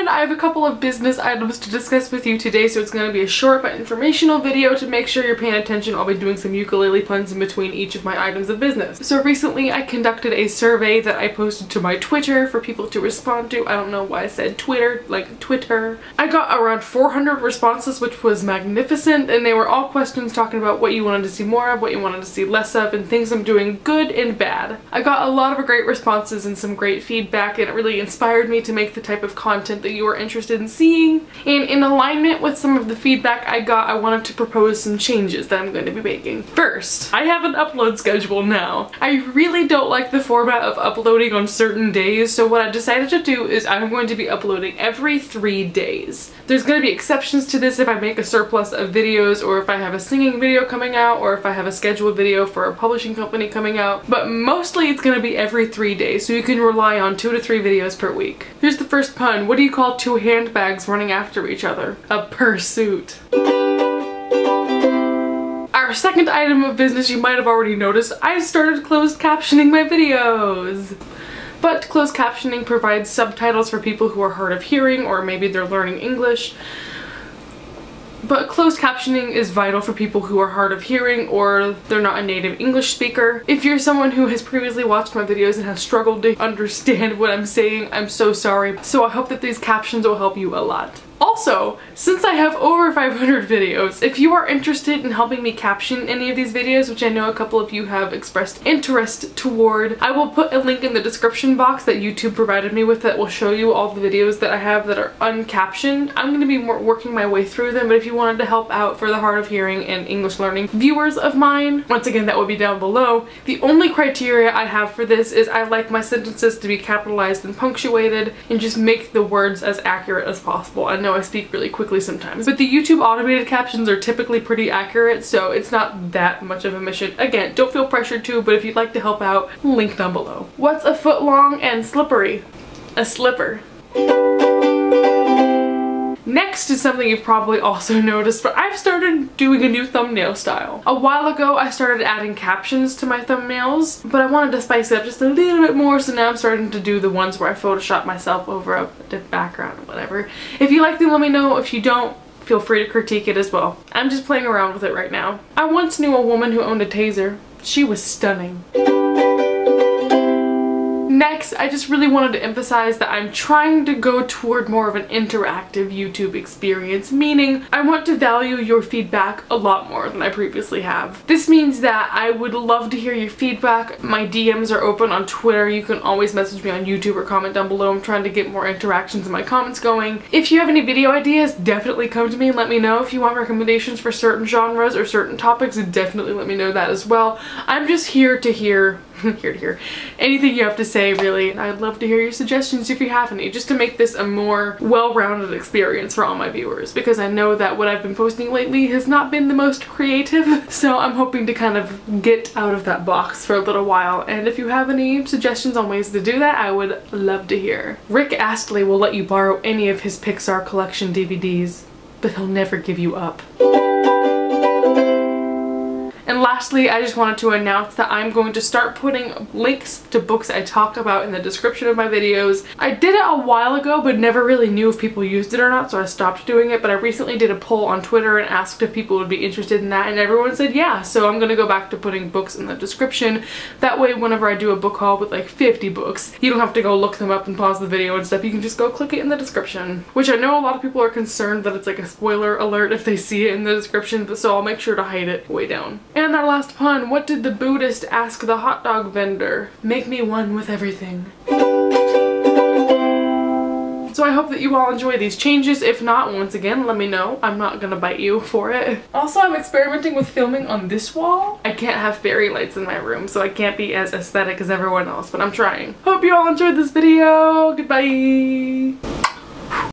and I have a couple of business items to discuss with you today, so it's going to be a short but informational video. To make sure you're paying attention, I'll be doing some ukulele puns in between each of my items of business. So recently I conducted a survey that I posted to my Twitter for people to respond to. I don't know why I said Twitter, like Twitter. I got around 400 responses, which was magnificent, and they were all questions talking about what you wanted to see more of, what you wanted to see less of, and things I'm doing good and bad. I got a lot of great responses and some great feedback, and it really inspired me to make the type of content that you are interested in seeing. And in alignment with some of the feedback I got, I wanted to propose some changes that I'm going to be making. First, I have an upload schedule now. I really don't like the format of uploading on certain days, so what I decided to do is I'm going to be uploading every 3 days. There's going to be exceptions to this if I make a surplus of videos, or if I have a singing video coming out, or if I have a scheduled video for a publishing company coming out, but mostly it's going to be every 3 days, so you can rely on 2 to 3 videos per week. Here's the first pun. What do you call two handbags running after each other? A pursuit. Our second item of business, you might have already noticed, I started closed captioning my videos. But closed captioning provides subtitles for people who are hard of hearing, or maybe they're learning English. But closed captioning is vital for people who are hard of hearing or they're not a native English speaker. If you're someone who has previously watched my videos and has struggled to understand what I'm saying, I'm so sorry. So I hope that these captions will help you a lot. Also, since I have over 500 videos, if you are interested in helping me caption any of these videos, which I know a couple of you have expressed interest toward, I will put a link in the description box that YouTube provided me with that will show you all the videos that I have that are uncaptioned. I'm going to be working my way through them, but if you wanted to help out for the hard of hearing and English learning viewers of mine, once again that will be down below. The only criteria I have for this is I like my sentences to be capitalized and punctuated and just make the words as accurate as possible. I know I speak really quickly sometimes, but the YouTube automated captions are typically pretty accurate, so it's not that much of a mission. Again, don't feel pressured to, but if you'd like to help out, link down below. What's a foot long and slippery? A slipper. Next is something you've probably also noticed, but I've started doing a new thumbnail style. A while ago I started adding captions to my thumbnails, but I wanted to spice it up just a little bit more, so now I'm starting to do the ones where I Photoshop myself over a background or whatever. If you like them, let me know. If you don't, feel free to critique it as well. I'm just playing around with it right now. I once knew a woman who owned a taser. She was stunning. Next, I just really wanted to emphasize that I'm trying to go toward more of an interactive YouTube experience, meaning I want to value your feedback a lot more than I previously have. This means that I would love to hear your feedback. My DMs are open on Twitter. You can always message me on YouTube or comment down below. I'm trying to get more interactions in my comments going. If you have any video ideas, definitely come to me and let me know. If you want recommendations for certain genres or certain topics, definitely let me know that as well. I'm just here to hear anything you have to say, really. I'd love to hear your suggestions if you have any, just to make this a more well-rounded experience for all my viewers, because I know that what I've been posting lately has not been the most creative, so I'm hoping to kind of get out of that box for a little while, and if you have any suggestions on ways to do that, I would love to hear. Rick Astley will let you borrow any of his Pixar collection DVDs, but he'll never give you up. And lastly, I just wanted to announce that I'm going to start putting links to books I talk about in the description of my videos. I did it a while ago, but never really knew if people used it or not, so I stopped doing it, but I recently did a poll on Twitter and asked if people would be interested in that, and everyone said yeah, so I'm gonna go back to putting books in the description. That way, whenever I do a book haul with like 50 books, you don't have to go look them up and pause the video and stuff. You can just go click it in the description, which I know a lot of people are concerned that it's like a spoiler alert if they see it in the description, but so I'll make sure to hide it way down. And our last pun, what did the Buddhist ask the hot dog vendor? Make me one with everything. So I hope that you all enjoy these changes. If not, once again, let me know. I'm not gonna bite you for it. Also, I'm experimenting with filming on this wall. I can't have fairy lights in my room, so I can't be as aesthetic as everyone else, but I'm trying. Hope you all enjoyed this video. Goodbye!